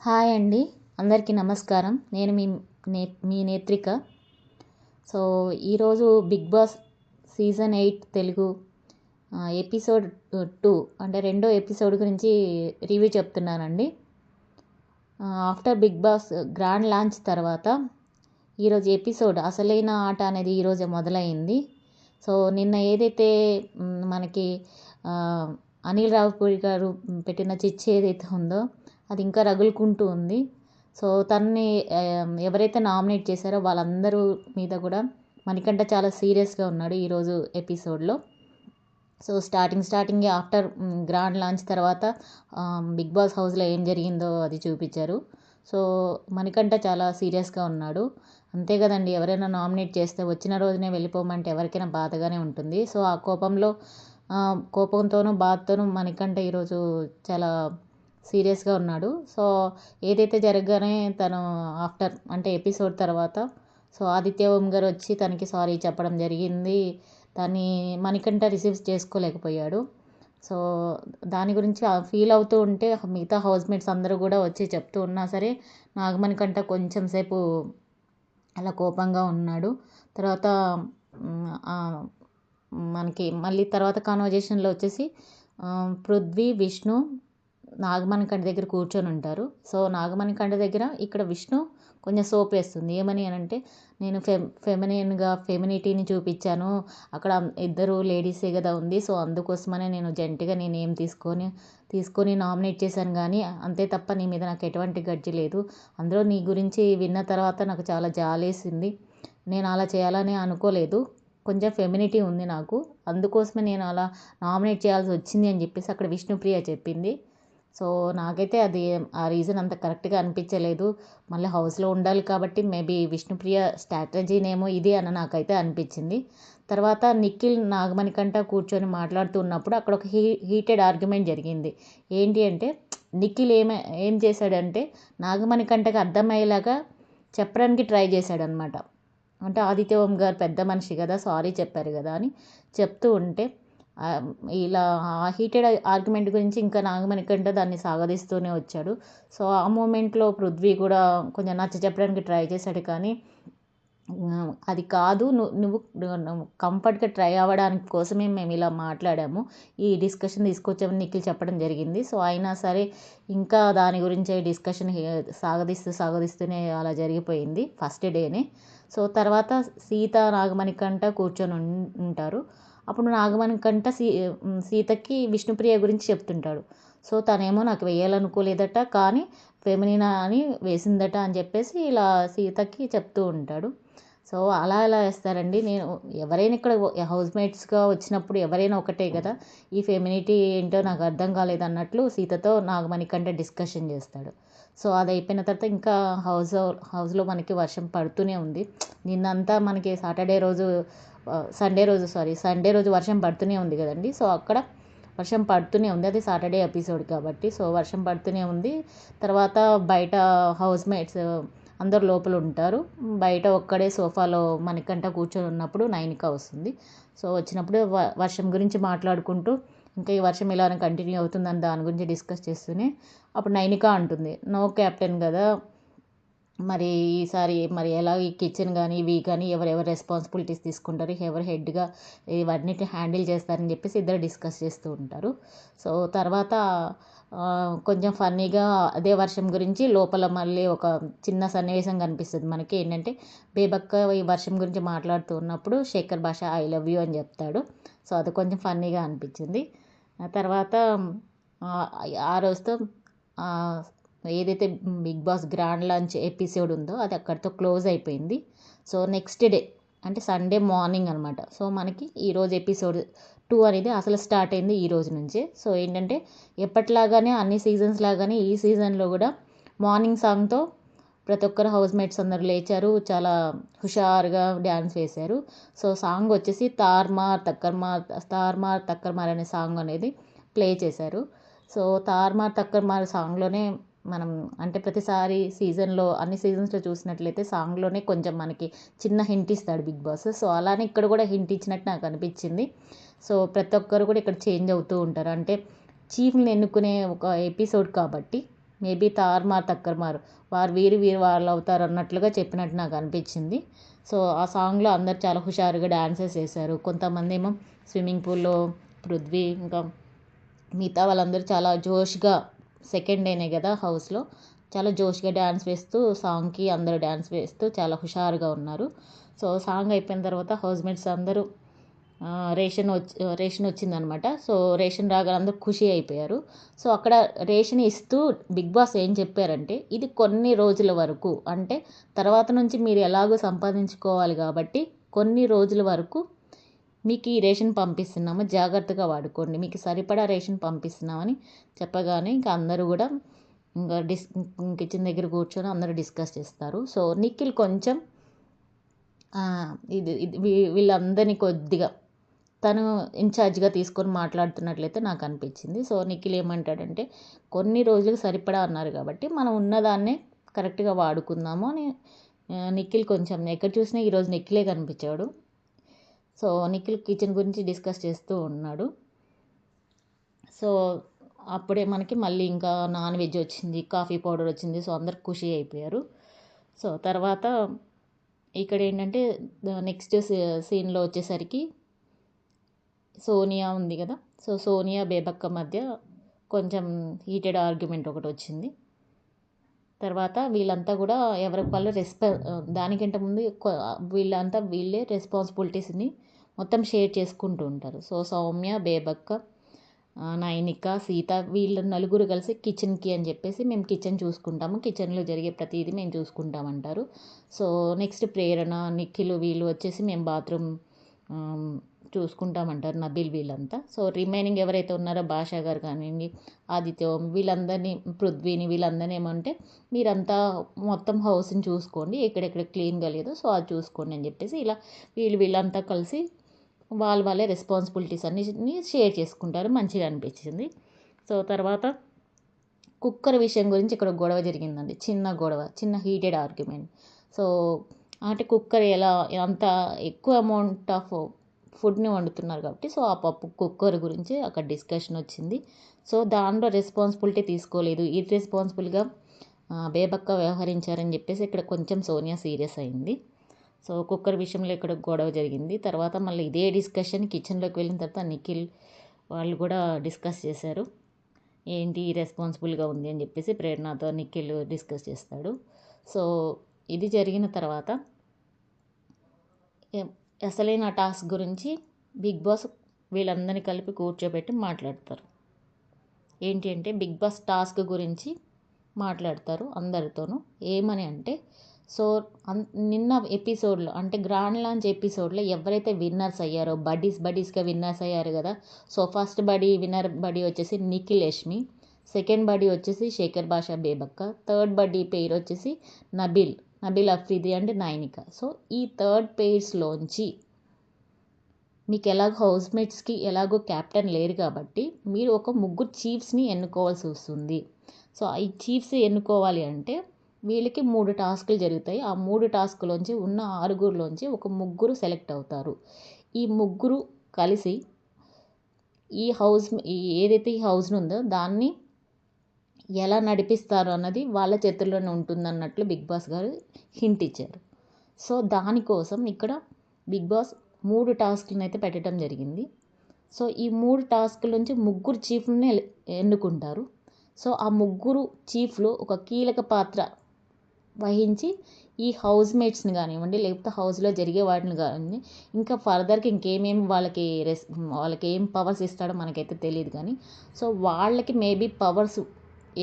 Hi అండి. అందరికీ నమస్కారం. నేను మీ నేత్రిక. సో, ఈరోజు 'Bigg Boss' season 8 Telugu episode 2 అంటే రెండో ఎపిసోడ్ గురించి రివ్యూ చెప్తున్నానండి. After 'Bigg Boss' grand launch తర్వాత ఈరోజు ఎపిసోడ్ అసలైన ఆట అనేది ఈరోజే మొదలైంది. సో, నిన్న ఏదైతే మనకి అనిల్ రావిపూడి గారు పెట్టిన చిచ్చు ఏదైతే ఉందో అది ఇంకా రగులుకుంటూ ఉంది. సో, తనని ఎవరైతే నామినేట్ చేశారో వాళ్ళందరూ మీద కూడా మణికంఠ చాలా సీరియస్గా ఉన్నాడు ఈరోజు ఎపిసోడ్లో. సో, స్టార్టింగే ఆఫ్టర్ గ్రాండ్ లాంచ్ తర్వాత బిగ్ బాస్ హౌస్లో ఏం జరిగిందో అది చూపించారు. సో, మణికంఠ చాలా సీరియస్గా ఉన్నాడు. అంతే కదండి, ఎవరైనా నామినేట్ చేస్తే వచ్చిన రోజునే వెళ్ళిపోమంటే ఎవరికైనా బాధగానే ఉంటుంది. సో, ఆ కోపంతోనూ బాధతోనూ మణికంఠ ఈరోజు చాలా సీరియస్గా ఉన్నాడు. సో, ఏదైతే జరగగానే తను ఆఫ్టర్ అంటే ఎపిసోడ్ తర్వాత సో, ఆదిత్య ఓం గారు వచ్చి తనకి సారీ చెప్పడం జరిగింది. దాన్ని మణికంఠ రిసీవ్ చేసుకోలేకపోయాడు. సో, దాని గురించి ఫీల్ అవుతూ ఉంటే మిగతా హౌస్మేట్స్ అందరూ కూడా వచ్చి చెప్తూ ఉన్నా సరే నాగమణికంఠ కొంచెం సేపు అలా కోపంగా ఉన్నాడు. తర్వాత మనకి మళ్ళీ తర్వాత కాన్వర్జేషన్లో వచ్చేసి పృథ్వీ, విష్ణు నాగమణికంఠ దగ్గర కూర్చొని ఉంటారు. సో, నాగమణికంఠ దగ్గర ఇక్కడ విష్ణు కొంచెం సోప్ వేస్తుంది. ఏమని అంటే, నేను ఫెమినిటీని చూపించాను, అక్కడ ఇద్దరు లేడీసే కదా ఉంది. సో, అందుకోసమనే నేను జంటగా నేనేం తీసుకొని నామినేట్ చేశాను కానీ అంతే తప్ప నీ మీద నాకు ఎటువంటి గడ్జి లేదు. అందులో నీ గురించి విన్న తర్వాత నాకు చాలా జాలేసింది. నేను అలా చేయాలని అనుకోలేదు. కొంచెం ఫెమినిటీ ఉంది నాకు, అందుకోసమే నేను అలా నామినేట్ చేయాల్సి వచ్చింది అని చెప్పేసి అక్కడ విష్ణుప్రియ చెప్పింది. సో, నాకైతే అది ఆ రీజన్ అంత కరెక్ట్గా అనిపించలేదు. మళ్ళీ హౌస్లో ఉండాలి కాబట్టి మేబీ విష్ణుప్రియ స్ట్రాటజీనేమో ఇది అని నాకైతే అనిపించింది. తర్వాత నిఖిల్ నాగమణికంఠ కూర్చొని మాట్లాడుతున్నప్పుడు అక్కడ ఒక హీటెడ్ ఆర్గ్యుమెంట్ జరిగింది. ఏంటి అంటే, నిఖిల్ ఏం చేశాడంటే నాగమణికంఠకి అర్థమయ్యేలాగా చెప్పడానికి ట్రై చేశాడనమాట. అంటే ఆదిత్య ఓం గారు పెద్ద మనిషి కదా, సారీ చెప్పారు కదా అని చెప్తూ ఉంటే ఇలా ఆ హీటెడ్ ఆర్గ్యుమెంట్ గురించి ఇంకా నాగమణికంఠ దాన్ని సాగదీస్తూనే వచ్చాడు. సో, ఆ మూమెంట్లో పృథ్వీ కూడా కొంచెం నచ్చ చెప్పడానికి ట్రై చేశాడు కానీ అది కాదు, నువ్వు కంఫర్ట్గా ట్రై అవ్వడానికి కోసమే మేము ఇలా మాట్లాడాము, ఈ డిస్కషన్ తీసుకొచ్చామని నిఖిల్ చెప్పడం జరిగింది. సో, అయినా సరే ఇంకా దాని గురించే డిస్కషన్ సాగదీస్తూనే అలా జరిగిపోయింది ఫస్ట్ డేనే. సో, తర్వాత సీత నాగమణికంఠ కూర్చొని ఉంటారు. అప్పుడు నాగమణికంఠ సీతకి విష్ణుప్రియ గురించి చెప్తుంటాడు. సో, తనేమో నాకు వేయాలనుకోలేదట కానీ ఫెమినినా అని వేసిందట అని చెప్పేసి ఇలా సీతకి చెప్తూ ఉంటాడు. సో, అలా ఎలా వేస్తారండి? నేను ఎవరైనా ఇక్కడ హౌస్మేట్స్గా వచ్చినప్పుడు ఎవరైనా ఒకటే కదా, ఈ ఫెమినిటీ ఏంటో నాకు అర్థం కాలేదన్నట్లు సీతతో నాగమణికంఠ డిస్కషన్ చేస్తాడు. సో, అది అయిపోయిన తర్వాత ఇంకా హౌస్లో మనకి వర్షం పడుతూనే ఉంది. నిన్నంతా మనకి సండే రోజు వర్షం పడుతూనే ఉంది కదండి. సో, అక్కడ వర్షం పడుతూనే ఉంది, అది సాటర్డే ఎపిసోడ్ కాబట్టి. సో, వర్షం పడుతూనే ఉంది. తర్వాత బయట హౌస్మేట్స్ అందరు లోపల ఉంటారు. బయట ఒక్కడే సోఫాలో మణికంఠ కూర్చొని ఉన్నప్పుడు నైనిక వస్తుంది. సో, వచ్చినప్పుడు వర్షం గురించి మాట్లాడుకుంటూ ఇంకా ఈ వర్షం ఇలానే కంటిన్యూ అవుతుందని దాని గురించి డిస్కస్ చేస్తూనే అప్పుడు నైనిక అంటుంది, నో క్యాప్టెన్ కదా, మరి ఈసారి మరి ఎలా ఈ కిచెన్ కానీ ఇవి కానీ ఎవరెవరు రెస్పాన్సిబిలిటీస్ తీసుకుంటారు, ఎవరు హెడ్గా ఇవన్నిటిని హ్యాండిల్ చేస్తారని చెప్పేసి ఇద్దరు డిస్కస్ చేస్తూ ఉంటారు. సో, తర్వాత కొంచెం ఫన్నీగా అదే వర్షం గురించి లోపల మళ్ళీ ఒక చిన్న సన్నివేశం కనిపిస్తుంది మనకి. ఏంటంటే, బేబక్క ఈ వర్షం గురించి మాట్లాడుతూ ఉన్నప్పుడు శేఖర్ భాష ఐ లవ్ యూ అని చెప్తాడు. సో, అది కొంచెం ఫన్నీగా అనిపించింది. తర్వాత ఆ రోజుతో ఏదైతే Bigg Boss grand launch episode ఉందో అది అక్కడితో క్లోజ్ అయిపోయింది. సో, నెక్స్ట్ డే అంటే సండే మార్నింగ్ అనమాట. సో, మనకి ఈరోజు ఎపిసోడ్ 2 అనేది అసలు స్టార్ట్ అయింది ఈ రోజు నుంచే. సో, ఏంటంటే ఎప్పటిలాగానే అన్ని సీజన్స్ లాగానే ఈ సీజన్లో కూడా మార్నింగ్ సాంగ్తో ప్రతి ఒక్కరు హౌస్మేట్స్ అందరూ లేచారు, చాలా హుషారుగా డ్యాన్స్ వేశారు. సో, సాంగ్ వచ్చేసి తార్మార్ తక్కర్మార్ అనే సాంగ్ అనేది ప్లే చేశారు. సో, తార్మార్ తక్కర్మార్ సాంగ్లోనే మనం అంటే ప్రతిసారి అన్ని సీజన్స్లో చూసినట్లయితే సాంగ్లోనే కొంచెం మనకి చిన్న హింట్ ఇస్తాడు బిగ్ బాస్. సో, అలానే ఇక్కడ కూడా హింట్ ఇచ్చినట్టు నాకు అనిపించింది. సో, ప్రతి ఒక్కరు కూడా ఇక్కడ చేంజ్ అవుతూ ఉంటారు. అంటే చీఫ్ని ఎన్నుకునే ఒక ఎపిసోడ్ కాబట్టి మేబీ తారుమారు తక్కరమారు, వారు వీరు వీరు వాళ్ళు అవుతారు అన్నట్లుగా చెప్పినట్టు నాకు అనిపించింది. సో ఆ సాంగ్లో అందరు చాలా హుషారుగా డాన్సెస్ చేశారు. కొంతమంది ఏమో స్విమ్మింగ్ పూల్లో పృథ్వీ ఇంకా మిగతా వాళ్ళందరూ చాలా జోష్గా, సెకండ్ డేనే కదా హౌస్లో, చాలా జోష్గా డ్యాన్స్ వేస్తూ సాంగ్కి అందరూ డ్యాన్స్ వేస్తూ చాలా హుషారుగా ఉన్నారు. సో సాంగ్ అయిపోయిన తర్వాత హౌస్ మేట్స్ అందరూ రేషన్ వచ్చిందనమాట. సో రేషన్ రాగానే అందరూ ఖుషి అయిపోయారు. సో అక్కడ రేషన్ ఇస్తూ బిగ్ బాస్ ఏం చెప్పారంటే, ఇది కొన్ని రోజుల వరకు, అంటే తర్వాత నుంచి మీరు ఎలాగో సంపాదించుకోవాలి కాబట్టి కొన్ని రోజుల వరకు మీకు ఈ రేషన్ పంపిస్తున్నాము, జాగ్రత్తగా వాడుకోండి, మీకు సరిపడా రేషన్ పంపిస్తున్నామని చెప్పగానే ఇంకా అందరూ కూడా ఇంకా కిచెన్ దగ్గర కూర్చొని అందరూ డిస్కస్ చేస్తారు. సో నిఖిల్ కొంచెం వీళ్ళందరినీ కొద్దిగా తను ఇన్ఛార్జ్గా తీసుకొని మాట్లాడుతున్నట్లయితే నాకు అనిపించింది. సో నిఖిల్ ఏమంటాడంటే, కొన్ని రోజులకు సరిపడా అన్నారు కాబట్టి మనం ఉన్నదాన్నే కరెక్ట్గా వాడుకుందాము అని నిఖిల్ కొంచెం ఎక్కడ చూసినా ఈరోజు నిఖిలే కనిపించాడు. సో నిఖిల్ కిచెన్ గురించి డిస్కస్ చేస్తూ ఉన్నాడు. సో అప్పుడే మనకి మళ్ళీ ఇంకా నాన్ వెజ్ వచ్చింది, కాఫీ పౌడర్ వచ్చింది. సో అందరు ఖుషి అయిపోయారు. సో తర్వాత ఇక్కడ ఏంటంటే నెక్స్ట్ సీన్లో వచ్చేసరికి సోనియా ఉంది కదా. సో సోనియా బేబక్క మధ్య కొంచెం హీటెడ్ ఆర్గ్యుమెంట్ ఒకటి వచ్చింది. తర్వాత వీళ్ళంతా కూడా ఎవరికి వాళ్ళు దానికంటే ముందు వీళ్ళే రెస్పాన్సిబిలిటీస్ని మొత్తం షేర్ చేసుకుంటూ ఉంటారు. సో సౌమ్య, బేబక్క, నైనిక, సీత వీళ్ళ నలుగురు కలిసి కిచెన్కి అని చెప్పేసి మేము కిచెన్ చూసుకుంటాము, కిచెన్లో జరిగే ప్రతిదీ మేము చూసుకుంటామంటారు. సో నెక్స్ట్ ప్రేరణ, నిఖిల్ వీళ్ళు వచ్చేసి మేము బాత్రూమ్ చూసుకుంటామంటారు, నబీల్ వీళ్ళంతా. సో రిమైనింగ్ ఎవరైతే ఉన్నారో భాషా గారు కానివ్వండి, ఆదిత్య, వీళ్ళందరినీ, పృథ్వీని, వీళ్ళందరినీ ఏమంటే మీరంతా మొత్తం హౌస్ని చూసుకోండి, ఎక్కడెక్కడ క్లీన్గా లేదో సో అది చూసుకోండి అని చెప్పేసి ఇలా వీళ్ళంతా కలిసి వాళ్ళే రెస్పాన్సిబిలిటీస్ అన్ని షేర్ చేసుకుంటారు. మంచిగా అనిపించింది. సో తర్వాత కుక్కర్ విషయం గురించి ఇక్కడ గొడవ జరిగిందండి, చిన్న హీటెడ్ ఆర్గ్యుమెంట్. సో అంటే కుక్కర్ అంత ఎక్కువ అమౌంట్ ఆఫ్ ఫుడ్ని వండుతున్నారు కాబట్టి సో ఆ కుక్కర్ గురించి అక్కడ డిస్కషన్ వచ్చింది. సో దాంట్లో రెస్పాన్సిబిలిటీ తీసుకోలేదు, ఇర్రెస్పాన్సిబుల్గా బేబక్క వ్యవహరించారని చెప్పేసి ఇక్కడ కొంచెం సోనియా సీరియస్ అయింది. సో కుక్కర్ విషయంలో ఇక్కడ గొడవ జరిగింది. తర్వాత మళ్ళీ ఇదే డిస్కషన్ కిచెన్లోకి వెళ్ళిన తర్వాత నిఖిల్ వాళ్ళు కూడా డిస్కస్ చేశారు, ఏంటి రెస్పాన్సిబుల్గా ఉంది అని చెప్పేసి ప్రేరణతో నిఖిల్ డిస్కస్ చేస్తాడు. సో ఇది జరిగిన తర్వాత అసలైన టాస్క్ గురించి బిగ్ బాస్ వీళ్ళందరినీ కలిపి కూర్చోబెట్టి మాట్లాడతారు. ఏంటి అంటే బిగ్ బాస్ టాస్క్ గురించి మాట్లాడతారు అందరితోనూ. ఏమని అంటే, సో నిన్న ఎపిసోడ్లో అంటే గ్రాండ్ లాంచ్ ఎపిసోడ్లో ఎవరైతే విన్నర్స్ అయ్యారో బడీస్గా విన్నర్స్ అయ్యారు కదా. సో ఫస్ట్ విన్నర్ బడీ వచ్చేసి నిఖిల్ యష్మి, సెకండ్ బడీ వచ్చేసి శేఖర్ భాషా బేబక్క, థర్డ్ బడీ పేరు వచ్చేసి నబీల్ అఫ్రీది అండ్ నైనిక. సో ఈ థర్డ్ పేర్స్లోంచి మీకు ఎలాగో హౌస్మేట్స్కి ఎలాగో క్యాప్టెన్ లేరు కాబట్టి మీరు ఒక ముగ్గురు చీఫ్స్ని ఎన్నుకోవాల్సి వస్తుంది. సో ఈ చీఫ్స్ ఎన్నుకోవాలి అంటే వీళ్ళకి 3 టాస్కులు జరుగుతాయి. ఆ 3 టాస్కులోంచి ఉన్న 6గురిలోంచి ఒక ముగ్గురు సెలెక్ట్ అవుతారు. ఈ ముగ్గురు కలిసి ఏదైతే ఈ హౌస్ ఉందో దాన్ని ఎలా నడిపిస్తారు అన్నది వాళ్ళ చేతుల్లోనే ఉంటుందన్నట్లు బిగ్ బాస్ గారు హింట్ ఇచ్చారు. సో దానికోసం ఇక్కడ బిగ్ బాస్ 3 టాస్క్లను అయితే పెట్టడం జరిగింది. సో ఈ 3 టాస్కుల నుంచి ముగ్గురు చీఫ్ని ఎన్నుకుంటారు. సో ఆ ముగ్గురు చీఫ్లు ఒక కీలక పాత్ర వహించి ఈ హౌస్ మేట్స్ని కానివ్వండి, లేకపోతే హౌస్లో జరిగే వాటిని కానివ్వండి, ఇంకా ఫర్దర్కి ఇంకేమేమి వాళ్ళకి ఏం పవర్స్ ఇస్తాడో మనకైతే తెలియదు కానీ సో వాళ్ళకి మేబీ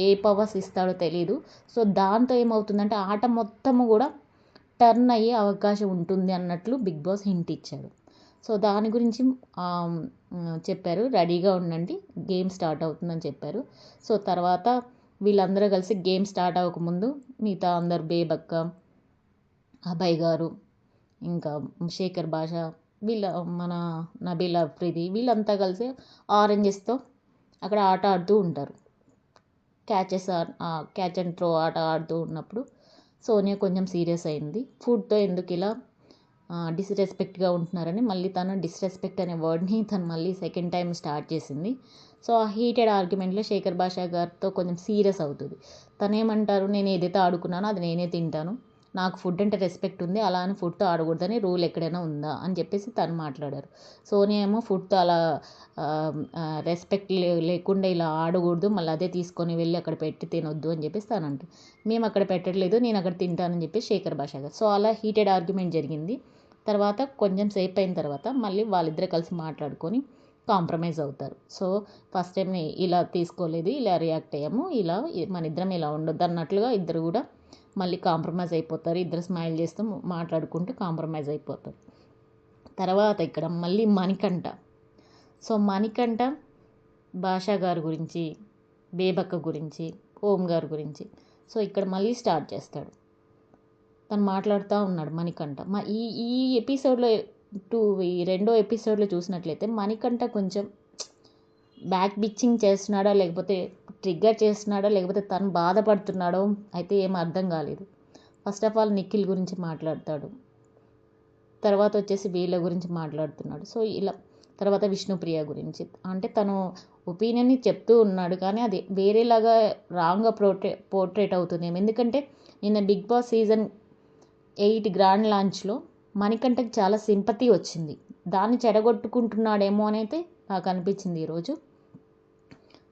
ఏ పవర్స్ ఇస్తాడో తెలియదు. సో దాంతో ఏమవుతుందంటే ఆట మొత్తము కూడా టర్న్ అయ్యే అవకాశం ఉంటుంది అన్నట్లు బిగ్ బాస్ హింట్ ఇచ్చాడు. సో దాని గురించి చెప్పారు, రెడీగా ఉండండి గేమ్ స్టార్ట్ అవుతుందని చెప్పారు. సో తర్వాత వీళ్ళందరూ కలిసి గేమ్ స్టార్ట్ అవ్వకముందు మిగతా అందరు బేబక్క, అభయ్ గారు, ఇంకా శేఖర్ భాష, మన నబీల్ అఫ్రీది వీళ్ళంతా కలిసి ఆరెంజెస్తో అక్కడ ఆట ఆడుతూ ఉంటారు. క్యాచ్ అండ్ త్రో ఆట ఆడుతూ ఉన్నప్పుడు సోనియా కొంచెం సీరియస్ అయింది. ఫుడ్తో ఎందుకు ఇలా డిస్రెస్పెక్ట్గా ఉంటున్నారని మళ్ళీ తను డిస్రెస్పెక్ట్ అనే వర్డ్ని తను మళ్ళీ సెకండ్ టైం స్టార్ట్ చేసింది. సో ఆ హీటెడ్ ఆర్గ్యుమెంట్లో శేఖర్ భాష గారితో కొంచెం సీరియస్ అవుతుంది. తనేమంటారు, నేను ఏదైతే ఆడుకున్నానో అది నేనే తింటాను, నాకు ఫుడ్ అంటే రెస్పెక్ట్ ఉంది, అలా అని ఫుడ్తో ఆడకూడదని రూల్ ఎక్కడైనా ఉందా అని చెప్పేసి తను మాట్లాడారు. సోనియా ఏమో ఫుడ్తో అలా రెస్పెక్ట్ లేకుండా ఇలా ఆడకూడదు, మళ్ళీ అదే తీసుకొని వెళ్ళి అక్కడ పెట్టి తినొద్దు అని చెప్పేసి తను అంటుంది. మేము అక్కడ పెట్టట్లేదు, నేను అక్కడ తింటానని చెప్పి శేఖర్ భాష గారు. సో అలా హీటెడ్ ఆర్గ్యుమెంట్ జరిగింది. తర్వాత కొంచెం సేపు అయిన తర్వాత మళ్ళీ వాళ్ళిద్దరు కలిసి మాట్లాడుకొని కాంప్రమైజ్ అవుతారు. సో ఫస్ట్ టైం ఇలా తీసుకోలేదు, ఇలా రియాక్ట్ అయ్యాము, ఇలా మన ఇద్దరం ఇలా ఉండొద్దు అన్నట్లుగా ఇద్దరు కూడా మళ్ళీ కాంప్రమైజ్ అయిపోతారు. ఇద్దరు స్మైల్ చేస్తూ మాట్లాడుకుంటూ కాంప్రమైజ్ అయిపోతారు. తర్వాత ఇక్కడ మళ్ళీ మణికంఠ. సో మణికంఠ భాషా గారి గురించి, బేబక్క గురించి, ఓం గారి గురించి సో ఇక్కడ మళ్ళీ స్టార్ట్ చేస్తాడు. తను మాట్లాడుతూ ఉన్నాడు మణికంఠ. ఈ ఈ ఎపిసోడ్లో ఈ రెండో ఎపిసోడ్లో చూసినట్లయితే మణికంఠ కొంచెం బ్యాక్ బిచ్చింగ్ చేస్తున్నాడా, లేకపోతే ట్రిగ్గర్ చేస్తున్నాడో, లేకపోతే తను బాధపడుతున్నాడో అయితే ఏం అర్థం కాలేదు. ఫస్ట్ ఆఫ్ ఆల్ నిఖిల్ గురించి మాట్లాడతాడు, తర్వాత వచ్చేసి వీళ్ళ గురించి మాట్లాడుతున్నాడు. సో ఇలా తర్వాత విష్ణుప్రియ గురించి, అంటే తను ఒపీనియన్ని చెప్తూ ఉన్నాడు కానీ అది వేరేలాగా రాంగ్గా పోర్ట్రేట్ అవుతుంది. ఎందుకంటే నిన్న బిగ్ బాస్ సీజన్ 8 గ్రాండ్ లాంచ్లో మణికంఠకి చాలా సింపతి వచ్చింది, దాన్ని చెడగొట్టుకుంటున్నాడేమో అని అయితే నాకు అనిపించింది ఈరోజు.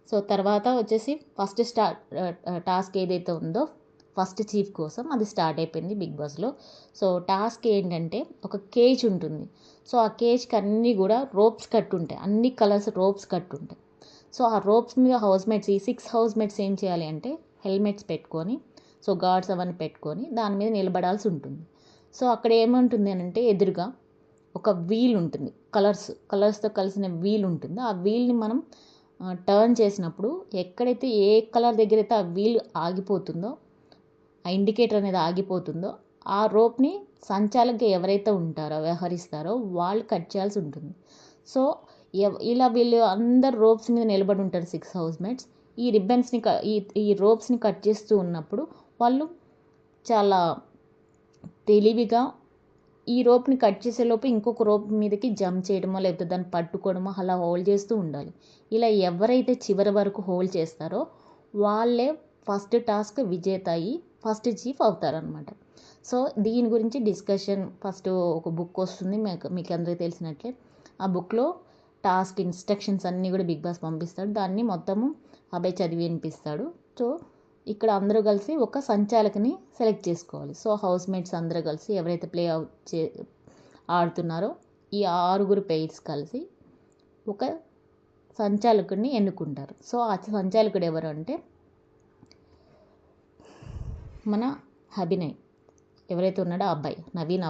సో తర్వాత వచ్చేసి ఫస్ట్ టాస్క్ ఏదైతే ఉందో ఫస్ట్ చీఫ్ కోసం అది స్టార్ట్ అయిపోయింది బిగ్ బాస్లో. సో టాస్క్ ఏంటంటే ఒక కేజ్ ఉంటుంది. సో ఆ కేజ్కి అన్నీ కూడా రోప్స్ కట్టుంటాయి, అన్ని కలర్స్ రోప్స్ కట్టుంటాయి. సో ఆ రోప్స్ మీద హౌస్మేట్స్, ఈ 6 హౌస్మేట్స్ ఏం చేయాలి అంటే హెల్మెట్స్ పెట్టుకొని, సో గార్డ్స్ అవన్నీ పెట్టుకొని దాని మీద నిలబడాల్సి ఉంటుంది. సో అక్కడ ఏముంటుంది అని అంటే ఎదురుగా ఒక వీల్ ఉంటుంది, కలర్స్తో కలిసిన వీల్ ఉంటుంది. ఆ వీల్ని మనం టర్న్ చేసినప్పుడు ఎక్కడైతే ఏ కలర్ దగ్గర అయితే ఆ వీల్ ఆగిపోతుందో, ఆ ఇండికేటర్ అనేది ఆగిపోతుందో, ఆ రోప్ని సంచాలకులు ఎవరైతే ఉంటారో, వ్యవహరిస్తారో వాళ్ళు కట్ చేయాల్సి ఉంటుంది. సో ఇలా వీళ్ళు అందరు రోప్స్ మీద నిలబడి ఉంటారు 6 హౌస్మేట్స్. ఈ రిబ్బన్స్ని ఈ రోప్స్ని కట్ చేస్తూ ఉన్నప్పుడు వాళ్ళు చాలా తెలివిగా ఈ రోప్ని కట్ చేసేలోపు ఇంకొక రోప్ మీదకి జంప్ చేయడమో, లేకపోతే దాన్ని పట్టుకోవడమో అలా హోల్డ్ చేస్తూ ఉండాలి. ఇలా ఎవరైతే చివరి వరకు హోల్డ్ చేస్తారో వాళ్ళే ఫస్ట్ టాస్క్ విజేత అయ్యి ఫస్ట్ చీఫ్ అవుతారనమాట. సో దీని గురించి డిస్కషన్ ఫస్ట్ ఒక బుక్ వస్తుంది, మీకు అందరికీ తెలిసినట్లే. ఆ బుక్లో టాస్క్ ఇన్స్ట్రక్షన్స్ అన్నీ కూడా బిగ్ బాస్ పంపిస్తాడు, దాన్ని మొత్తము అబ్బాయి చదివి వినిపిస్తాడు. సో ఇక్కడ అందరూ కలిసి ఒక సంచాలకుని సెలెక్ట్ చేసుకోవాలి. సో హౌస్మేట్స్ అందరూ కలిసి ఎవరైతే ఆడుతున్నారో ఈ 6 పెయిర్స్ కలిసి ఒక సంచాలకుడిని ఎన్నుకుంటారు. సో ఆ సంచాలకుడు ఎవరు అంటే మన అభినయ్ ఎవరైతే ఉన్నాడో అబ్బాయి, నవీన్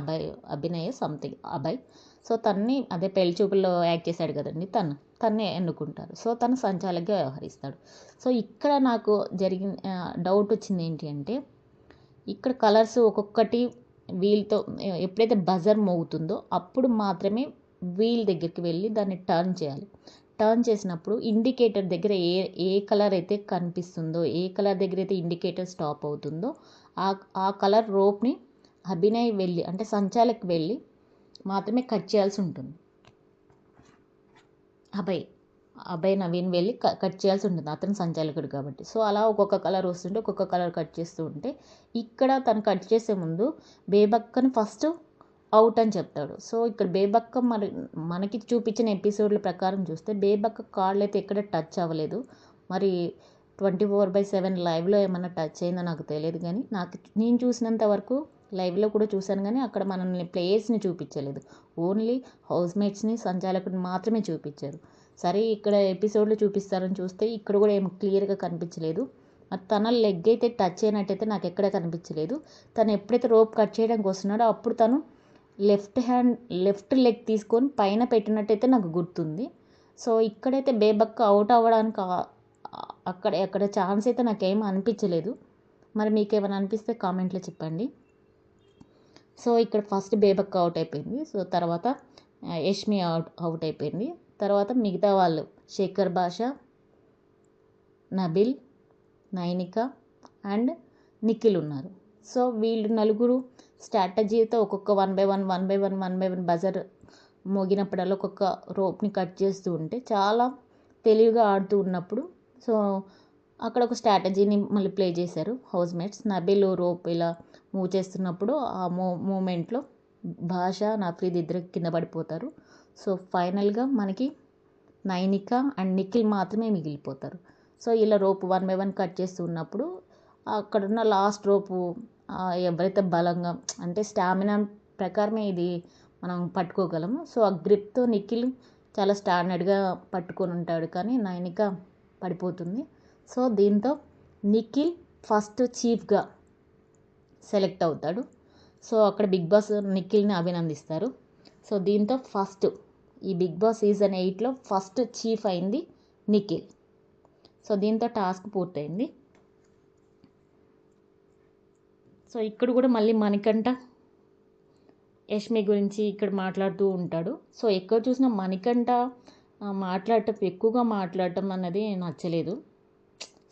అభినయ్ సంథింగ్ అబ్బాయి. సో తన్ని అదే పెళ్లి చూపుల్లో యాక్ట్ చేశాడు కదండి, తన్నే ఎన్నుకుంటారు. సో తను సంచాలకుగా వ్యవహరిస్తాడు. సో ఇక్కడ నాకు జరిగిన డౌట్ వచ్చింది ఏంటి అంటే, ఇక్కడ కలర్స్ ఒక్కొక్కటి వీల్తో ఎప్పుడైతే బజర్ మోగుతుందో అప్పుడు మాత్రమే వీల్ దగ్గరికి వెళ్ళి దాన్ని టర్న్ చేయాలి. టర్న్ చేసినప్పుడు ఇండికేటర్ దగ్గర ఏ కలర్ అయితే కనిపిస్తుందో, ఏ కలర్ దగ్గర అయితే ఇండికేటర్ స్టాప్ అవుతుందో ఆ కలర్ రోప్ని అభినయ్ వెళ్ళి, అంటే సంచాలక్ వెళ్ళి మాత్రమే కట్ చేయాల్సి ఉంటుంది. అభయ్ నవీన్ వెళ్ళి కట్ చేయాల్సి ఉంటుంది, అతను సంచాలకుడు కాబట్టి. సో అలా ఒక్కొక్క కలర్ వస్తుంటే ఒక్కొక్క కలర్ కట్ చేస్తూ ఉంటే ఇక్కడ తను కట్ చేసే ముందు బేబక్కని ఫస్ట్ అవుట్ అని చెప్తాడు. సో ఇక్కడ బేబక్క మనకి చూపించిన ఎపిసోడ్ల ప్రకారం చూస్తే బేబక్క కాళ్ళు అయితే ఎక్కడ టచ్ అవ్వలేదు. మరి 24/7 లైవ్లో ఏమన్నా టచ్ అయిందో నాకు తెలియదు, కానీ నేను చూసినంత వరకు లైవ్లో కూడా చూశాను, కానీ అక్కడ మనల్ని ప్లేయర్స్ని చూపించలేదు, ఓన్లీ హౌస్మేట్స్ని సంచాలకుడిని మాత్రమే చూపించారు. సరే ఇక్కడ ఎపిసోడ్లో చూపిస్తారని చూస్తే ఇక్కడ కూడా ఏం క్లియర్గా కనిపించలేదు. మరి తన లెగ్ అయితే టచ్ అయినట్టయితే నాకు ఎక్కడ కనిపించలేదు. తను ఎప్పుడైతే రోప్ కట్ చేయడానికి వస్తున్నాడో అప్పుడు తను లెఫ్ట్ లెగ్ తీసుకొని పైన పెట్టినట్టయితే నాకు గుర్తుంది. సో ఇక్కడైతే బేబక్క అవుట్ అవ్వడానికి అక్కడ ఛాన్స్ అయితే నాకేం అనిపించలేదు. మరి మీకేమైనా అనిపిస్తే కామెంట్లో చెప్పండి. సో ఇక్కడ ఫస్ట్ బేబక్క అవుట్ అయిపోయింది. సో తర్వాత యష్మి అవుట్ అయిపోయింది. తర్వాత మిగతా వాళ్ళు శేఖర్ భాష, నబిల్, నైనిక అండ్ నిఖిల్ ఉన్నారు. సో వీళ్ళు నలుగురు స్ట్రాటజీతో ఒక్కొక్క 1/1 బజర్ మోగినప్పుడల్లా ఒక్కొక్క రోప్ని కట్ చేస్తూ ఉంటే చాలా తెలివిగా ఆడుతూ ఉన్నప్పుడు సో అక్కడ ఒక స్ట్రాటజీని మళ్ళీ ప్లే చేశారు హౌస్ మేట్స్. నబిల్ రోప్ ఇలా మూవ్ చేస్తున్నప్పుడు ఆ మూమెంట్లో భాష నఫ్రీద్ ఇద్దరు కింద పడిపోతారు. సో ఫైనల్గా మనకి నైనిక అండ్ నిఖిల్ మాత్రమే మిగిలిపోతారు. సో ఇలా రోప్ 1 by 1 కట్ చేస్తూ ఉన్నప్పుడు అక్కడున్న లాస్ట్ రోపు ఎవరైతే బలంగా అంటే స్టామినా ప్రకారమే ఇది మనం పట్టుకోగలము. సో ఆ గ్రిప్తో నిఖిల్ చాలా స్టాండర్డ్గా పట్టుకొని ఉంటాడు, కానీ నైనిక పడిపోతుంది. సో దీంతో నిఖిల్ ఫస్ట్ చీఫ్గా సెలెక్ట్ అవుతాడు. సో అక్కడ బిగ్ బాస్ నిఖిల్ని అభినందిస్తారు. సో దీంతో ఫస్ట్ ఈ బిగ్ బాస్ సీజన్ 8లో ఫస్ట్ చీఫ్ అయింది నిఖిల్. సో దీంతో టాస్క్ పూర్తయింది. సో ఇక్కడ కూడా మళ్ళీ మణికంఠ యష్మి గురించి ఇక్కడ మాట్లాడుతూ ఉంటాడు. సో ఎక్కడ చూసినా మణికంఠ ఎక్కువగా మాట్లాడటం అన్నది నచ్చలేదు.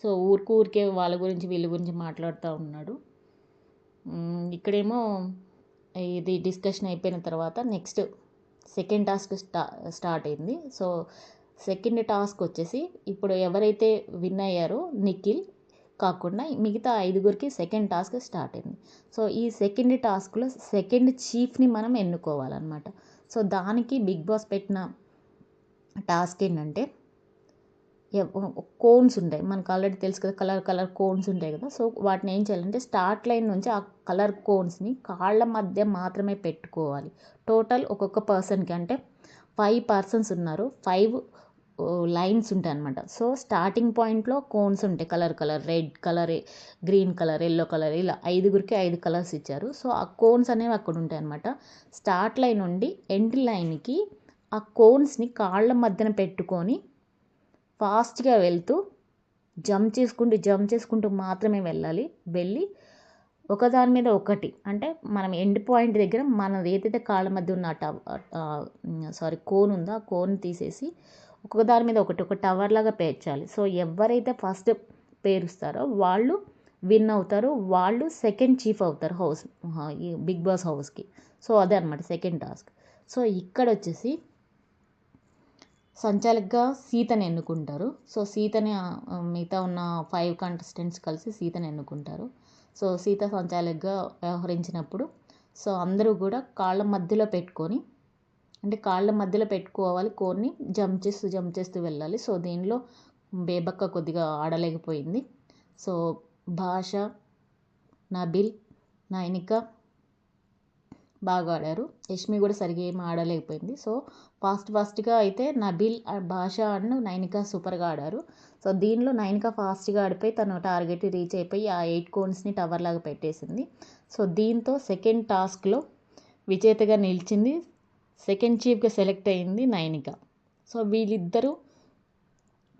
సో ఊరికే వాళ్ళ గురించి వీళ్ళ గురించి మాట్లాడుతూ ఉన్నాడు. ఇక్కడేమో ఇది డిస్కషన్ అయిపోయిన తర్వాత నెక్స్ట్ సెకండ్ టాస్క్ స్టార్ట్ అయింది. సో సెకండ్ టాస్క్ వచ్చేసి ఇప్పుడు ఎవరైతే విన్ అయ్యారో నిఖిల్ కాకుండా మిగతా 5గురికి సెకండ్ టాస్క్ స్టార్ట్ అయింది. సో ఈ సెకండ్ టాస్క్లో సెకండ్ చీఫ్ని మనం ఎన్నుకోవాలన్నమాట. సో దానికి బిగ్ బాస్ పెట్టిన టాస్క్ ఏంటంటే కోన్స్ ఉంటాయి, మనకు ఆల్రెడీ తెలుసు కదా, కలర్ కోన్స్ ఉంటాయి కదా. సో వాటిని ఏం చేయాలంటే స్టార్ట్ లైన్ నుంచి ఆ కలర్ కోన్స్ని కాళ్ళ మధ్య మాత్రమే పెట్టుకోవాలి. టోటల్ ఒక్కొక్క పర్సన్కి అంటే 5 పర్సన్స్ ఉన్నారు, 5 లైన్స్ ఉంటాయి అన్నమాట. సో స్టార్టింగ్ పాయింట్లో కోన్స్ ఉంటాయి, colour red colour, green colour, yellow colour, ఇలా 5గురికి 5 కలర్స్ ఇచ్చారు. సో ఆ కోన్స్ అనేవి అక్కడ ఉంటాయి అన్నమాట. స్టార్ట్ లైన్ నుండి ఎండ్ లైన్కి ఆ కోన్స్ని కాళ్ళ మధ్యన పెట్టుకొని ఫాస్ట్గా వెళ్తూ జంప్ చేసుకుంటూ మాత్రమే వెళ్ళి ఒకదాని మీద ఒకటి అంటే మనం ఎండ్ పాయింట్ దగ్గర మనది ఏదైతే కాళ్ళ మధ్య ఉన్న కోన్ ఉందో ఆ కోన్ తీసేసి ఒక్కొక్క దాని మీద ఒకటి ఒక టవర్ లాగా పేర్చాలి. సో ఎవరైతే ఫస్ట్ పేరుస్తారో వాళ్ళు విన్ అవుతారు, వాళ్ళు సెకండ్ చీఫ్ అవుతారు ఈ బిగ్ బాస్ హౌస్కి. సో అదే అనమాట సెకండ్ టాస్క్. సో ఇక్కడ వచ్చేసి సంచాలకుగా సీతని ఎన్నుకుంటారు. సో సీతని మిగతా ఉన్న 5 కంటెస్టెంట్స్ కలిసి సీతని ఎన్నుకుంటారు. సో సీత సంచాలకుగా వ్యవహరించినప్పుడు సో అందరూ కూడా కాళ్ళ మధ్యలో పెట్టుకోవాలి, కోన్ని జంప్ చేస్తూ వెళ్ళాలి. సో దీనిలో బేబక్క కొద్దిగా ఆడలేకపోయింది. సో భాష, నబిల్, నైనిక బాగా ఆడారు. యష్మి కూడా సరిగా ఏం ఆడలేకపోయింది. సో ఫాస్ట్గా అయితే నబిల్, భాష అండ్ నైనిక సూపర్గా ఆడారు. సో దీనిలో నైనిక ఫాస్ట్గా ఆడిపోయి తన టార్గెట్ రీచ్ అయిపోయి ఆ 8 కోన్స్ని టవర్ లాగా పెట్టేసింది. సో దీంతో సెకండ్ టాస్క్లో విజేతగా నిలిచింది, సెకండ్ చీఫ్గా సెలెక్ట్ అయింది నైనిక. సో వీళ్ళిద్దరూ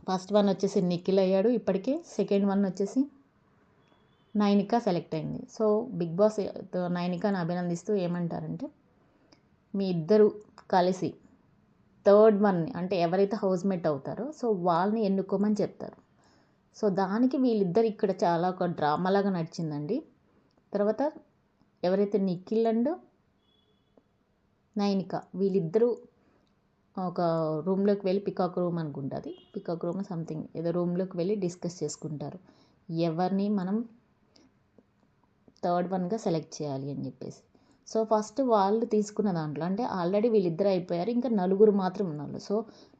ఫస్ట్ వన్ వచ్చేసి నిఖిల్ అయ్యాడు, ఇప్పటికే సెకండ్ వన్ వచ్చేసి నైనిక సెలెక్ట్ అయింది. సో బిగ్ బాస్ నైనికని అభినందిస్తూ ఏమంటారంటే, మీ ఇద్దరు కలిసి థర్డ్ వన్ని అంటే ఎవరైతే హౌస్మేట్ అవుతారో సో వాళ్ళని ఎన్నుకోమని చెప్తారు. సో దానికి వీళ్ళిద్దరు ఇక్కడ చాలా ఒక డ్రామాలాగా నడిచిందండి. తర్వాత ఎవరైతే నిఖిల్ అండ్ నైనిక వీళ్ళిద్దరూ ఒక రూమ్లోకి వెళ్ళి పికాక్ రూమ్ అనుకుంటుంది, పికాక్ రూమ్ సంథింగ్ ఏదో రూమ్లోకి వెళ్ళి డిస్కస్ చేసుకుంటారు ఎవరిని మనం థర్డ్ వన్గా సెలెక్ట్ చేయాలి అని చెప్పేసి. సో ఫస్ట్ వాళ్ళు తీసుకున్న దాంట్లో అంటే ఆల్రెడీ వీళ్ళిద్దరు అయిపోయారు, ఇంకా 4 మాత్రం ఉన్నారు. సో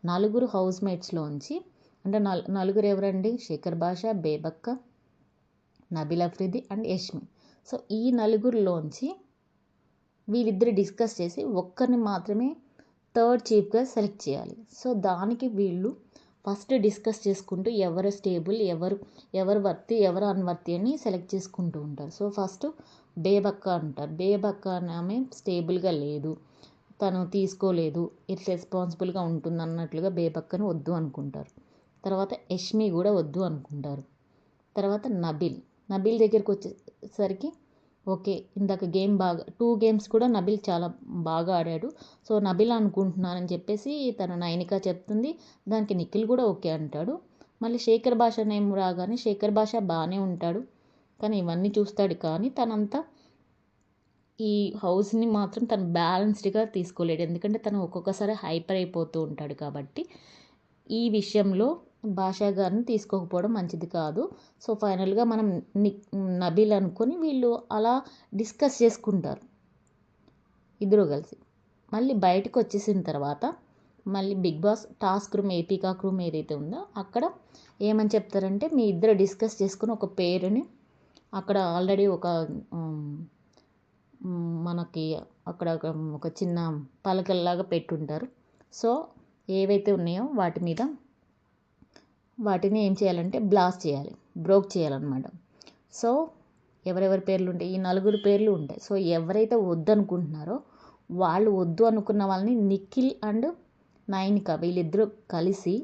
4 హౌస్మేట్స్లోంచి అంటే నలుగురు ఎవరండి, శేఖర్ భాష, బేబక్క, నబిల్ అఫ్రిది అండ్ యష్మి. సో ఈ 4లోంచి వీళ్ళిద్దరు డిస్కస్ చేసి ఒక్కరిని మాత్రమే థర్డ్ చీఫ్గా సెలెక్ట్ చేయాలి. సో దానికి వీళ్ళు ఫస్ట్ డిస్కస్ చేసుకుంటూ ఎవరు స్టేబుల్, ఎవరు వర్తి, ఎవరు అన్వర్తి అని సెలెక్ట్ చేసుకుంటూ ఉంటారు. సో ఫస్ట్ బేబక్క అంటారు, బేబక్క ఆమె స్టేబుల్గా లేదు, తను తీసుకోలేదు, ఇర్రెస్పాన్సిబుల్గా ఉంటుంది అన్నట్లుగా బేబక్కను వద్దు అనుకుంటారు. తర్వాత యష్మి కూడా వద్దు అనుకుంటారు. తర్వాత నబిల్ దగ్గరికి వచ్చేసరికి ఓకే, ఇందాక గేమ్ బాగా 2 గేమ్స్ కూడా నబిల్ చాలా బాగా ఆడాడు. సో నబిల్ అనుకుంటున్నానని చెప్పేసి తన నైనిక చెప్తుంది, దానికి నిఖిల్ కూడా ఓకే అంటాడు. మళ్ళీ శేఖర్ భాష నేమ్ రాగానే శేఖర్ భాష బాగానే ఉంటాడు, కానీ ఇవన్నీ చూస్తాడు, కానీ తనంతా ఈ హౌస్ని మాత్రం తను బ్యాలెన్స్డ్గా తీసుకోలేడు, ఎందుకంటే తను ఒక్కొక్కసారి హైపర్ అయిపోతూ ఉంటాడు కాబట్టి ఈ విషయంలో భాషా గారిని తీసుకోకపోవడం మంచిది కాదు. సో ఫైనల్గా మనం నబీల్ అనుకొని వీళ్ళు అలా డిస్కస్ చేసుకుంటారు ఇద్దరు కలిసి. మళ్ళీ బయటకు వచ్చేసిన తర్వాత మళ్ళీ Bigg Boss task room peacock room ఏదైతే ఉందో అక్కడ ఏమని చెప్తారంటే, మీ ఇద్దరు డిస్కస్ చేసుకుని ఒక పేరుని అక్కడ ఆల్రెడీ ఒక మనకి అక్కడ ఒక చిన్న పలకల్లాగా పెట్టుంటారు. సో ఏవైతే ఉన్నాయో వాటి మీద వాటిని ఏం చేయాలంటే బ్లాస్ట్ చేయాలి, బ్రోక్ చేయాలన్నమాట. సో ఎవరెవరి పేర్లు ఉంటాయి, ఈ 4 పేర్లు ఉంటాయి. సో ఎవరైతే వద్దనుకుంటున్నారో వాళ్ళు వద్దు అనుకున్న వాళ్ళని నిఖిల్ అండ్ నైనిక వీళ్ళిద్దరూ కలిసి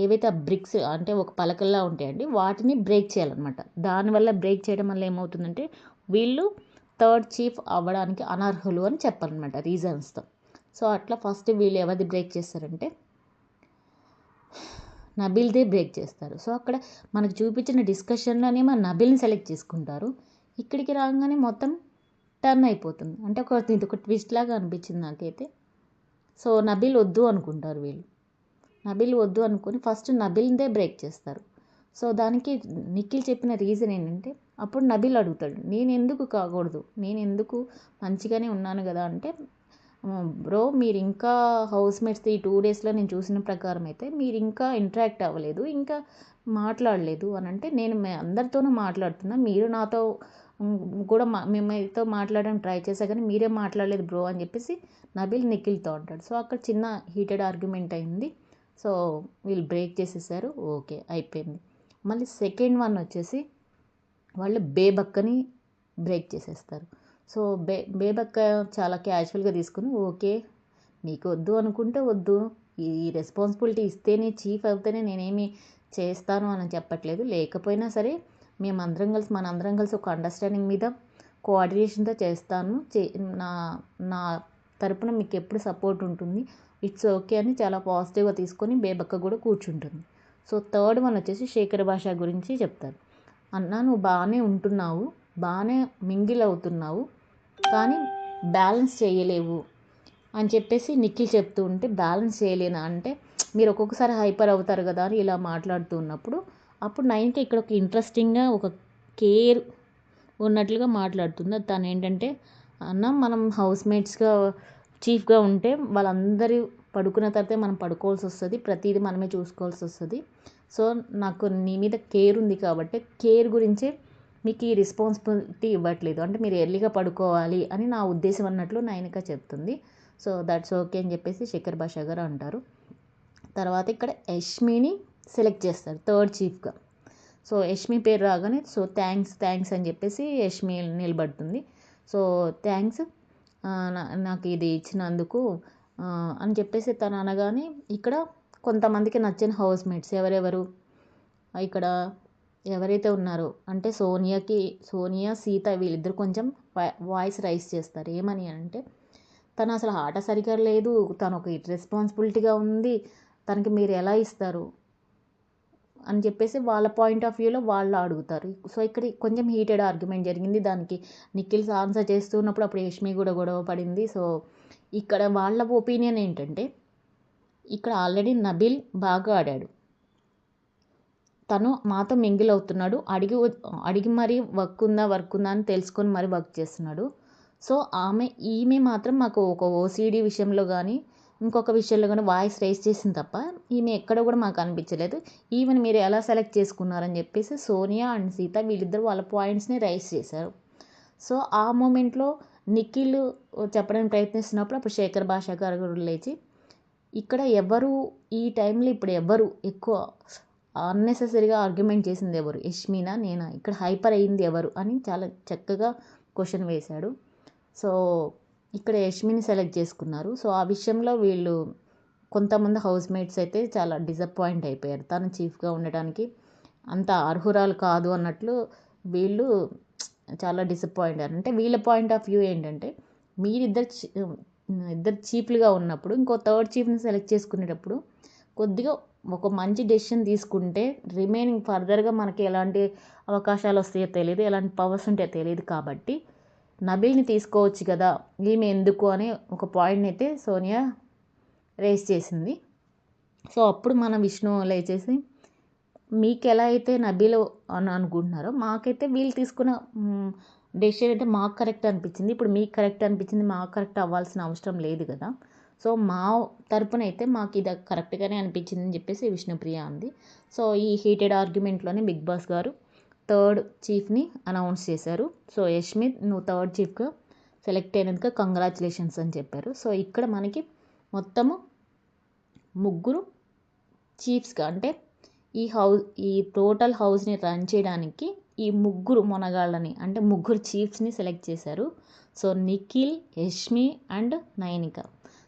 ఏవైతే ఆ బ్రిక్స్ అంటే ఒక పలకల్లా ఉంటాయండి వాటిని బ్రేక్ చేయాలన్నమాట. దానివల్ల బ్రేక్ చేయడం వల్ల ఏమవుతుందంటే వీళ్ళు థర్డ్ చీఫ్ అవ్వడానికి అనర్హులు అని చెప్పాలన్నమాట రీజన్స్తో. సో అట్లా ఫస్ట్ వీళ్ళు ఎవరిది బ్రేక్ చేస్తారంటే నబీల్దే బ్రేక్ చేస్తారు. సో అక్కడ మనకు చూపించిన డిస్కషన్లోనేమో నబీల్ని సెలెక్ట్ చేసుకుంటారు. ఇక్కడికి రాగానే మొత్తం టర్న్ అయిపోతుంది. అంటే ఇది ఒక ట్విస్ట్ లాగా అనిపించింది నాకైతే. సో నబీల్ వద్దు అనుకుంటారు వీళ్ళు. నబీల్ వద్దు అనుకుని ఫస్ట్ నబీల్దే బ్రేక్ చేస్తారు. సో దానికి నిఖిల్ చెప్పిన రీజన్ ఏంటంటే, అప్పుడు నబీల్ అడుగుతాడు, నేను ఎందుకు కాకూడదు, నేను ఎందుకు మంచిగానే ఉన్నాను కదా అంటే, బ్రో మీరు ఇంకా హౌస్మేట్స్ ఈ 2 డేస్లో నేను చూసిన ప్రకారం అయితే మీరు ఇంకా ఇంటరాక్ట్ అవ్వలేదు, ఇంకా మాట్లాడలేదు అని అంటే, నేను అందరితోనూ మాట్లాడుతున్నా, మీరు నాతో కూడా మేమైతే మాట్లాడడానికి ట్రై చేసా కానీ మీరే మాట్లాడలేదు బ్రో అని చెప్పేసి నబీల్ నిఖిల్తో అంటాడు. సో అక్కడ చిన్న హీటెడ్ ఆర్గ్యుమెంట్ అయింది. సో వీళ్ళు బ్రేక్ చేసేసారు, ఓకే అయిపోయింది. మళ్ళీ సెకండ్ వన్ వచ్చేసి వాళ్ళు బేబక్కని బ్రేక్ చేసేస్తారు. సో బేబక్క చాలా క్యాజువల్గా తీసుకుని, ఓకే మీకు వద్దు అనుకుంటే వద్దు, ఈ రెస్పాన్సిబిలిటీ ఇస్తేనే చీఫ్ అవుతేనే నేనేమి చేస్తాను అని చెప్పట్లేదు, లేకపోయినా సరే మేమందరం కలిసి మనందరం కలిసి ఒక అండర్స్టాండింగ్ మీద కోఆర్డినేషన్తో చేస్తాను, నా నా తరపున మీకు ఎప్పుడు సపోర్ట్ ఉంటుంది, ఇట్స్ ఓకే అని చాలా పాజిటివ్గా తీసుకొని బేబక్క కూడా కూర్చుంటుంది. సో థర్డ్ వన్ వచ్చేసి శేఖర్ భాష గురించి చెప్తారు. అన్న నువ్వు బాగానే ఉంటున్నావు, బాగానే మింగిల్ అవుతున్నావు, కానీ బ్యాలెన్స్ చేయలేవు అని చెప్పేసి నిఖిల్ చెప్తూ ఉంటే, బ్యాలెన్స్ చేయలేనా అంటే మీరు ఒక్కొక్కసారి హైపర్ అవుతారు కదా అని ఇలా మాట్లాడుతూ ఉన్నప్పుడు అప్పుడు నైన్కి ఇక్కడ ఒక ఇంట్రెస్టింగ్గా ఒక కేర్ ఉన్నట్లుగా మాట్లాడుతుంది. తను ఏంటంటే, అన్న మనం హౌస్మేట్స్గా చీఫ్గా ఉంటే వాళ్ళందరూ పడుకున్న తర్వాతే మనం పడుకోవాల్సి వస్తుంది, ప్రతిదీ మనమే చూసుకోవాల్సి వస్తుంది. సో నాకు నీ మీద కేర్ ఉంది కాబట్టి కేర్ గురించే మీకు ఈ రెస్పాన్సిబిలిటీ ఇవ్వట్లేదు, అంటే మీరు ఎర్లీగా పడుకోవాలి అని నా ఉద్దేశం అన్నట్లు నైనిక చెప్తుంది. సో దట్స్ ఓకే అని చెప్పేసి శేఖర్ భాష గారు అంటారు. తర్వాత ఇక్కడ యష్మిని సెలెక్ట్ చేస్తారు థర్డ్ చీఫ్గా. సో యష్మి పేరు రాగానే సో థ్యాంక్స్ అని చెప్పేసి యష్మి నిలబడుతుంది. సో థ్యాంక్స్ నాకు ఇది ఇచ్చినందుకు అని చెప్పేసి తను అనగానే ఇక్కడ కొంతమందికి నచ్చిన హౌస్మేట్స్ ఎవరెవరు ఇక్కడ ఎవరైతే ఉన్నారో అంటే సోనియా సీత వీళ్ళిద్దరు కొంచెం వాయిస్ రైజ్ చేస్తారు. ఏమని అంటే, తను అసలు ఆట సరిగా లేదు, తను ఒక రెస్పాన్సిబిలిటీగా ఉంది, తనకి మీరు ఎలా ఇస్తారు అని చెప్పేసి వాళ్ళ పాయింట్ ఆఫ్ వ్యూలో వాళ్ళు అడుగుతారు. సో ఇక్కడ కొంచెం హీటెడ్ ఆర్గ్యుమెంట్ జరిగింది. దానికి నిఖిల్స్ ఆన్సర్ చేస్తున్నప్పుడు అప్పుడు యష్మి కూడా గొడవ పడింది. సో ఇక్కడ వాళ్ళ ఒపీనియన్ ఏంటంటే, ఇక్కడ ఆల్రెడీ నబీల్ బాగా ఆడాడు, తను మాతో మింగిల్ అవుతున్నాడు, అడిగి మరీ వర్క్ ఉందా అని తెలుసుకొని మరీ వర్క్ చేస్తున్నాడు. సో ఈమె మాత్రం మాకు ఒక ఓసీడీ విషయంలో కానీ ఇంకొక విషయంలో కానీ వాయిస్ రైజ్ చేసింది తప్ప ఈమె ఎక్కడ కూడా మాకు అనిపించలేదు. ఈమెను మీరు ఎలా సెలెక్ట్ చేసుకున్నారని చెప్పేసి సోనియా అండ్ సీత వీళ్ళిద్దరు వాళ్ళ పాయింట్స్ని రైజ్ చేశారు. సో ఆ మూమెంట్లో నిఖిల్ చెప్పడానికి ప్రయత్నిస్తున్నప్పుడు అప్పుడు శేఖర్ భాష గారు లేచి, ఇక్కడ ఎవరు ఈ టైంలో ఇప్పుడు ఎవరు ఎక్కువ అన్నెసెసరీగా ఆర్గ్యుమెంట్ చేసింది ఎవరు, యష్మినా నేనా, ఇక్కడ హైపర్ అయ్యింది ఎవరు అని చాలా చక్కగా క్వశ్చన్ వేశాడు. సో ఇక్కడ యష్మిని సెలెక్ట్ చేసుకున్నారు. సో ఆ విషయంలో వీళ్ళు కొంతమంది హౌస్మేట్స్ అయితే చాలా డిసప్పాయింట్ అయిపోయారు, తను చీఫ్గా ఉండటానికి అంత అర్హురాలు కాదు అన్నట్లు వీళ్ళు చాలా డిసప్పాయింట్ అయ్యారు. అంటే వీళ్ళ పాయింట్ ఆఫ్ వ్యూ ఏంటంటే, ఇద్దరు చీఫ్లుగా ఉన్నప్పుడు ఇంకో థర్డ్ చీఫ్ని సెలెక్ట్ చేసుకునేటప్పుడు కొద్దిగా ఒక మంచి డెసిషన్ తీసుకుంటే రిమైనింగ్ ఫర్దర్గా మనకి ఎలాంటి అవకాశాలు వస్తాయో తెలియదు, ఎలాంటి పవర్స్ ఉంటాయో తెలియదు, కాబట్టి నబీల్ని తీసుకోవచ్చు కదా ఈమె ఎందుకు అని ఒక పాయింట్ని అయితే సోనియా రేస్ చేసింది. సో అప్పుడు మన విష్ణు లేచేసి మీకు ఎలా అయితే నబీల్ అని అనుకుంటున్నారో మాకైతే వీళ్ళు తీసుకున్న డెసిషన్ అయితే మాకు కరెక్ట్ అనిపించింది. ఇప్పుడు మీకు కరెక్ట్ అనిపించింది, మాకు కరెక్ట్ అవ్వాల్సిన అవసరం లేదు కదా. సో మా తరపున అయితే మాకు ఇది కరెక్ట్గానే అనిపించింది అని చెప్పేసి విష్ణుప్రియ అంది. సో ఈ హీటెడ్ ఆర్గ్యుమెంట్లోనే బిగ్ బాస్ గారు థర్డ్ చీఫ్ని అనౌన్స్ చేశారు. సో యష్మిత్ నువ్వు థర్డ్ చీఫ్గా సెలెక్ట్ అయినందుకు కంగ్రాచులేషన్స్ అని చెప్పారు. సో ఇక్కడ మనకి మొత్తము ముగ్గురు చీఫ్స్గా అంటే ఈ టోటల్ హౌస్ని రన్ చేయడానికి ఈ ముగ్గురు మొనగాళ్ళని అంటే ముగ్గురు చీఫ్స్ని సెలెక్ట్ చేశారు. So Nikhil, Yashmi and Nayanika.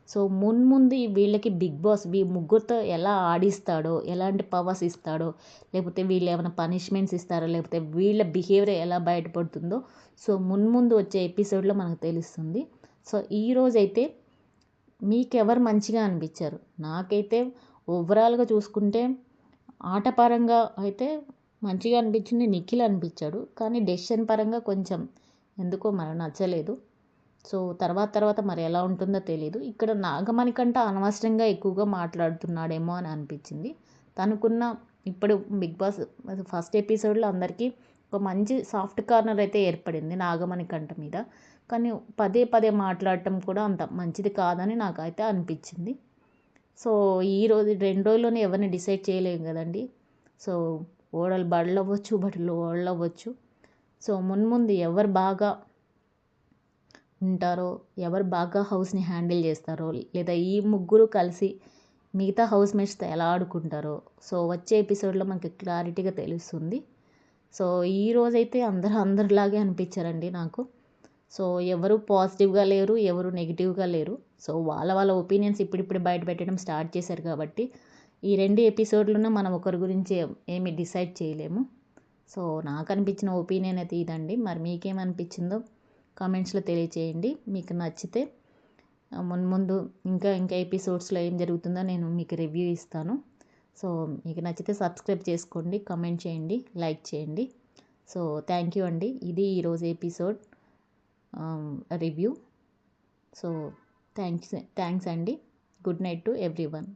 So మున్ముందు వీళ్ళకి బిగ్ బాస్ ముగ్గురితో ఎలా ఆడిస్తాడో, ఎలాంటి పవర్స్ ఇస్తాడో, లేకపోతే వీళ్ళు ఏమైనా పనిష్మెంట్స్ ఇస్తారో, లేకపోతే వీళ్ళ బిహేవియర్ ఎలా బయటపడుతుందో సో మున్ముందు వచ్చే ఎపిసోడ్లో మనకు తెలుస్తుంది. సో ఈరోజైతే మీకెవరు మంచిగా అనిపించారు? నాకైతే ఓవరాల్గా చూసుకుంటే ఆటపరంగా అయితే మంచిగా అనిపించింది నిఖిల్ అనిపించాడు. కానీ డెసిషన్ పరంగా కొంచెం ఎందుకో మరి నచ్చలేదు. సో తర్వాత మరి ఎలా ఉంటుందో తెలీదు. ఇక్కడ నాగమణికంట అనవసరంగా ఎక్కువగా మాట్లాడుతున్నాడేమో అని అనిపించింది. తనకున్న ఇప్పుడు బిగ్ బాస్ ఫస్ట్ ఎపిసోడ్లో అందరికీ ఒక మంచి సాఫ్ట్ కార్నర్ అయితే ఏర్పడింది నాగమణికంట మీద. కానీ పదే మాట్లాడటం కూడా అంత మంచిది కాదని నాకైతే అనిపించింది. సో ఈరోజు 2 రోజుల్లోనే ఎవరిని డిసైడ్ చేయలేము కదండి. సో ఓడలు బళ్ళు అవ్వచ్చు, బళ్ళు ఓడలు అవ్వచ్చు. సో మున్ముందు ఎవరు బాగా ఉంటారో, ఎవరు బాగా హౌస్ని హ్యాండిల్ చేస్తారో, లేదా ఈ ముగ్గురు కలిసి మిగతా హౌస్ మేట్స్తో ఎలా ఆడుకుంటారో సో వచ్చే ఎపిసోడ్లో మనకి క్లారిటీగా తెలుస్తుంది. సో ఈరోజైతే అందరిలాగే అనిపించారండి నాకు. సో ఎవరు పాజిటివ్గా లేరు, ఎవరు నెగిటివ్గా లేరు. సో వాళ్ళ ఒపీనియన్స్ ఇప్పుడిప్పుడు బయట పెట్టడం స్టార్ట్ చేశారు కాబట్టి ఈ 2 ఎపిసోడ్లోనే మనం ఒకరి గురించి ఏమి డిసైడ్ చేయలేము. సో నాకు అనిపించిన ఒపీనియన్ అయితే ఇదండి. మరి మీకేమనిపించిందో కామెంట్స్లో తెలియచేయండి. మీకు నచ్చితే ముందు ఇంకా ఎపిసోడ్స్లో ఏం జరుగుతుందో నేను మీకు రివ్యూ ఇస్తాను. సో మీకు నచ్చితే సబ్స్క్రైబ్ చేసుకోండి, కామెంట్ చేయండి, లైక్ చేయండి. సో థ్యాంక్ యూ అండి. ఇది ఈరోజు ఎపిసోడ్ రివ్యూ. సో థ్యాంక్స్ అండి. Good night to everyone.